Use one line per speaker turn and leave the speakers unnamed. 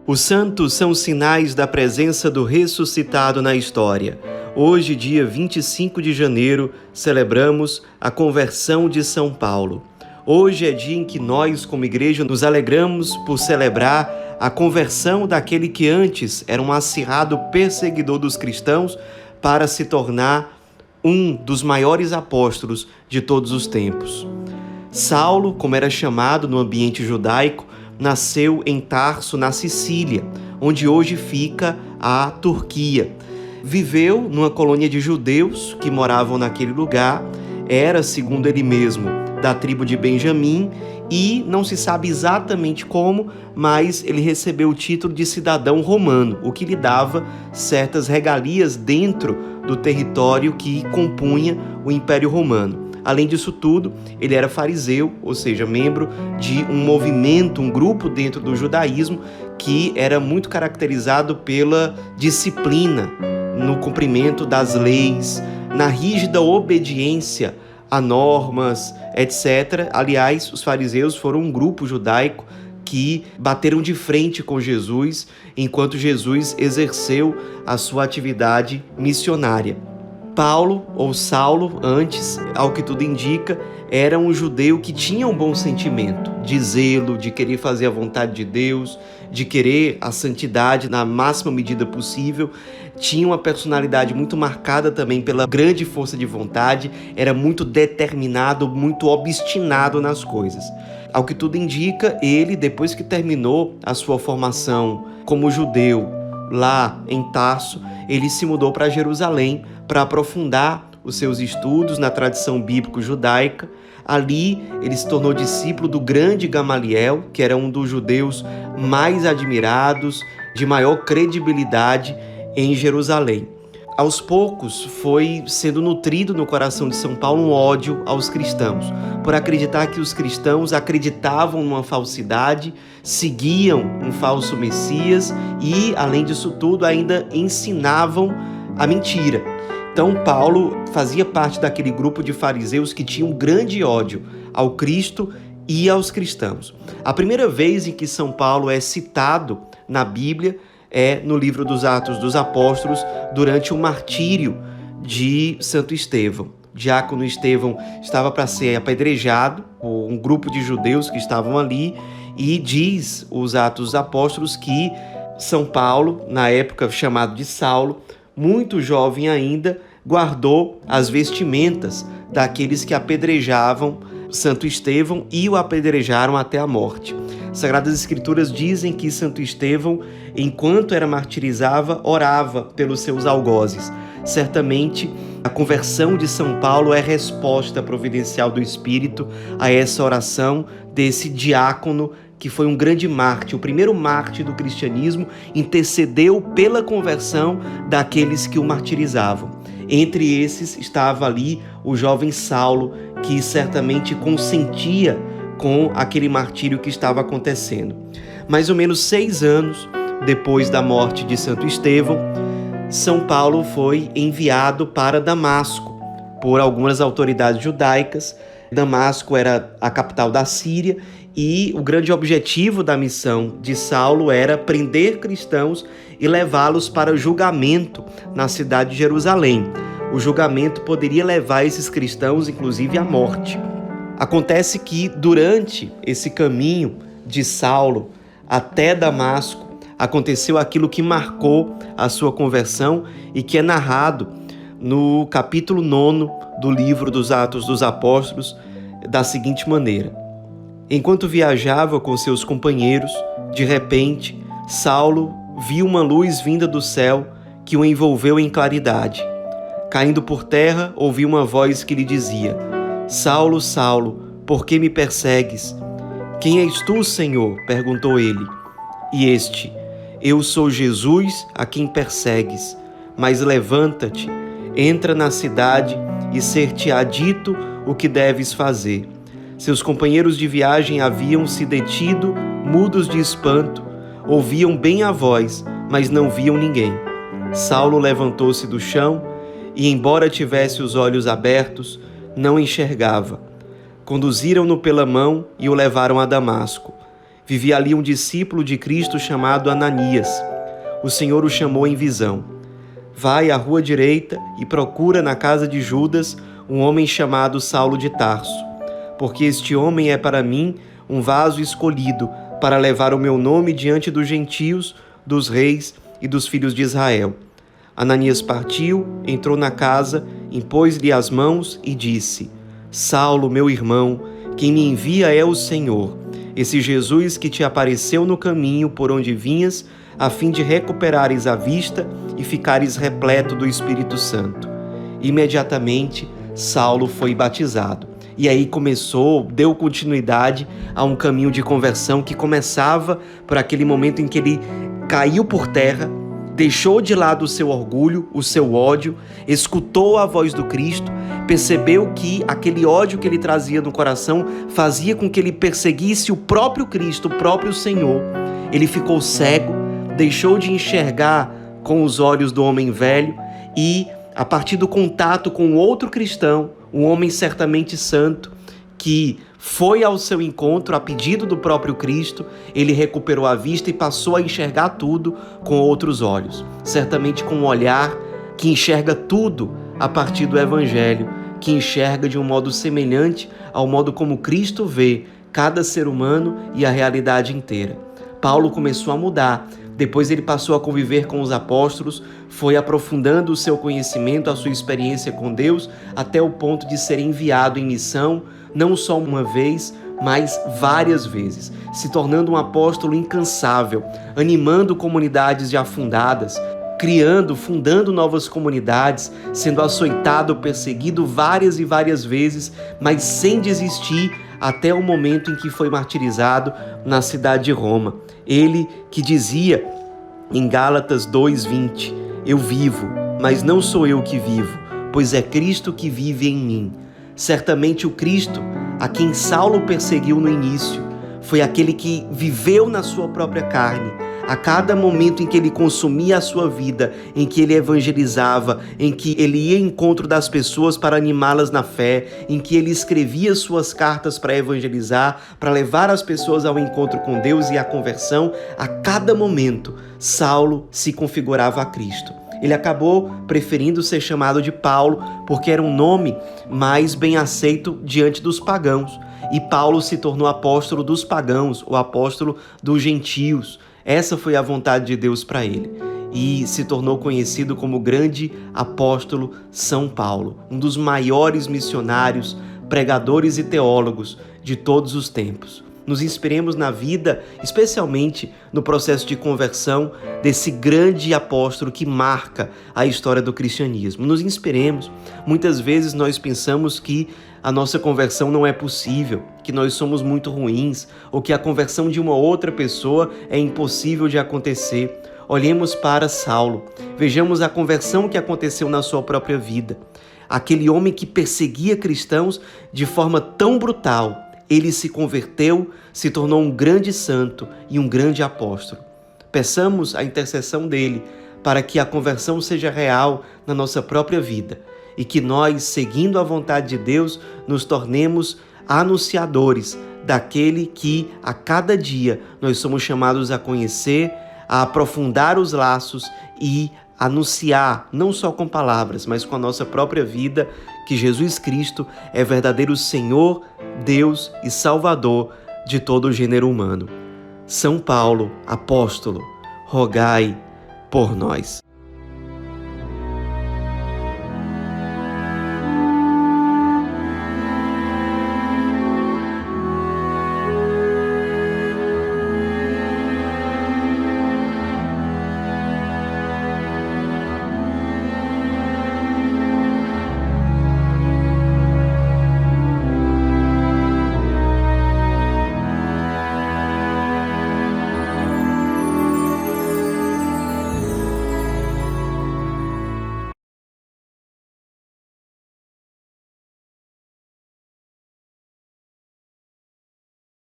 Os santos são sinais da presença do ressuscitado na história. Hoje, dia 25 de janeiro, celebramos a conversão de São Paulo. Hoje é dia em que nós, como igreja, nos alegramos por celebrar a conversão daquele que antes era um acirrado perseguidor dos cristãos para se tornar um dos maiores apóstolos de todos os tempos. Saulo, como era chamado no ambiente judaico, nasceu em Tarso, na Sicília, onde hoje fica a Turquia. Viveu numa colônia de judeus que moravam naquele lugar, era, segundo ele mesmo, da tribo de Benjamim e não se sabe exatamente como, mas ele recebeu o título de cidadão romano, o que lhe dava certas regalias dentro do território que compunha o Império Romano. Além disso tudo, ele era fariseu, ou seja, membro de um movimento, um grupo dentro do judaísmo que era muito caracterizado pela disciplina no cumprimento das leis, na rígida obediência a normas, etc. Aliás, os fariseus foram um grupo judaico que bateram de frente com Jesus enquanto Jesus exerceu a sua atividade missionária. Paulo, ou Saulo, antes, ao que tudo indica, era um judeu que tinha um bom sentimento, de zelo, de querer fazer a vontade de Deus, de querer a santidade na máxima medida possível. Tinha uma personalidade muito marcada também pela grande força de vontade, era muito determinado, muito obstinado nas coisas. Ao que tudo indica, ele, depois que terminou a sua formação como judeu lá em Tarso, ele se mudou para Jerusalém para aprofundar os seus estudos na tradição bíblico-judaica. Ali, ele se tornou discípulo do grande Gamaliel, que era um dos judeus mais admirados, de maior credibilidade em Jerusalém. Aos poucos, foi sendo nutrido no coração de São Paulo um ódio aos cristãos, por acreditar que os cristãos acreditavam numa falsidade, seguiam um falso Messias e, além disso tudo, ainda ensinavam a mentira. Então, Paulo fazia parte daquele grupo de fariseus que tinham um grande ódio ao Cristo e aos cristãos. A primeira vez em que São Paulo é citado na Bíblia é no livro dos Atos dos Apóstolos, durante o martírio de Santo Estevão. Diácono Estevão estava para ser apedrejado por um grupo de judeus que estavam ali, e diz os Atos dos Apóstolos que São Paulo, na época chamado de Saulo, muito jovem ainda, guardou as vestimentas daqueles que apedrejavam Santo Estevão e o apedrejaram até a morte. Sagradas Escrituras dizem que Santo Estevão, enquanto era martirizado, orava pelos seus algozes. Certamente, a conversão de São Paulo é resposta providencial do Espírito a essa oração desse diácono que foi um grande mártir, o primeiro mártir do cristianismo, intercedeu pela conversão daqueles que o martirizavam. Entre esses estava ali o jovem Saulo, que certamente consentia com aquele martírio que estava acontecendo. Mais ou menos 6 anos depois da morte de Santo Estevão, São Paulo foi enviado para Damasco por algumas autoridades judaicas. Damasco era a capital da Síria e o grande objetivo da missão de Saulo era prender cristãos e levá-los para julgamento na cidade de Jerusalém. O julgamento poderia levar esses cristãos, inclusive, à morte. Acontece que, durante esse caminho de Saulo até Damasco, aconteceu aquilo que marcou a sua conversão e que é narrado no capítulo 9 do livro dos Atos dos Apóstolos, da seguinte maneira: enquanto viajava com seus companheiros, de repente, Saulo viu uma luz vinda do céu que o envolveu em claridade. Caindo por terra, ouviu uma voz que lhe dizia: Saulo, Saulo, por que me persegues? Quem és tu, Senhor? Perguntou ele. E este: eu sou Jesus a quem persegues. Mas levanta-te, entra na cidade e ser-te-á dito o que deves fazer. Seus companheiros de viagem haviam se detido, mudos de espanto, ouviam bem a voz, mas não viam ninguém. Saulo levantou-se do chão e, embora tivesse os olhos abertos, não enxergava. Conduziram-no pela mão e o levaram a Damasco. Vivia ali um discípulo de Cristo chamado Ananias. O Senhor o chamou em visão. Vai à rua direita e procura na casa de Judas um homem chamado Saulo de Tarso, porque este homem é para mim um vaso escolhido para levar o meu nome diante dos gentios, dos reis e dos filhos de Israel. Ananias partiu, entrou na casa, impôs-lhe as mãos e disse: Saulo, meu irmão, quem me envia é o Senhor, esse Jesus que te apareceu no caminho por onde vinhas, a fim de recuperares a vista e ficares repleto do Espírito Santo. Imediatamente, Saulo foi batizado. E aí deu continuidade a um caminho de conversão que começava por aquele momento em que ele caiu por terra, deixou de lado o seu orgulho, o seu ódio, escutou a voz do Cristo, percebeu que aquele ódio que ele trazia no coração fazia com que ele perseguisse o próprio Cristo, o próprio Senhor. Ele ficou cego, deixou de enxergar com os olhos do homem velho e, a partir do contato com outro cristão, um homem certamente santo, que foi ao seu encontro a pedido do próprio Cristo, ele recuperou a vista e passou a enxergar tudo com outros olhos. Certamente com um olhar que enxerga tudo a partir do Evangelho, que enxerga de um modo semelhante ao modo como Cristo vê cada ser humano e a realidade inteira. Paulo começou a mudar. Depois ele passou a conviver com os apóstolos, foi aprofundando o seu conhecimento, a sua experiência com Deus, até o ponto de ser enviado em missão, não só uma vez, mas várias vezes, se tornando um apóstolo incansável, animando comunidades já fundadas, fundando novas comunidades, sendo açoitado, perseguido várias e várias vezes, mas sem desistir, até o momento em que foi martirizado na cidade de Roma. Ele que dizia em Gálatas 2:20, eu vivo, mas não sou eu que vivo, pois é Cristo que vive em mim. Certamente o Cristo, a quem Saulo perseguiu no início, foi aquele que viveu na sua própria carne, a cada momento em que ele consumia a sua vida, em que ele evangelizava, em que ele ia ao encontro das pessoas para animá-las na fé, em que ele escrevia suas cartas para evangelizar, para levar as pessoas ao encontro com Deus e à conversão, a cada momento, Saulo se configurava a Cristo. Ele acabou preferindo ser chamado de Paulo, porque era um nome mais bem aceito diante dos pagãos. E Paulo se tornou apóstolo dos pagãos, o apóstolo dos gentios. Essa foi a vontade de Deus para ele. E se tornou conhecido como grande apóstolo São Paulo, um dos maiores missionários, pregadores e teólogos de todos os tempos. Nos inspiremos na vida, especialmente no processo de conversão desse grande apóstolo que marca a história do cristianismo. Nos inspiremos. Muitas vezes nós pensamos que a nossa conversão não é possível, que nós somos muito ruins, ou que a conversão de uma outra pessoa é impossível de acontecer. Olhemos para Saulo, vejamos a conversão que aconteceu na sua própria vida. Aquele homem que perseguia cristãos de forma tão brutal, ele se converteu, se tornou um grande santo e um grande apóstolo. Peçamos a intercessão dele para que a conversão seja real na nossa própria vida e que nós, seguindo a vontade de Deus, nos tornemos anunciadores daquele que a cada dia nós somos chamados a conhecer, a aprofundar os laços e anunciar, não só com palavras, mas com a nossa própria vida, que Jesus Cristo é verdadeiro Senhor, Deus e Salvador de todo o gênero humano. São Paulo, apóstolo, rogai por nós.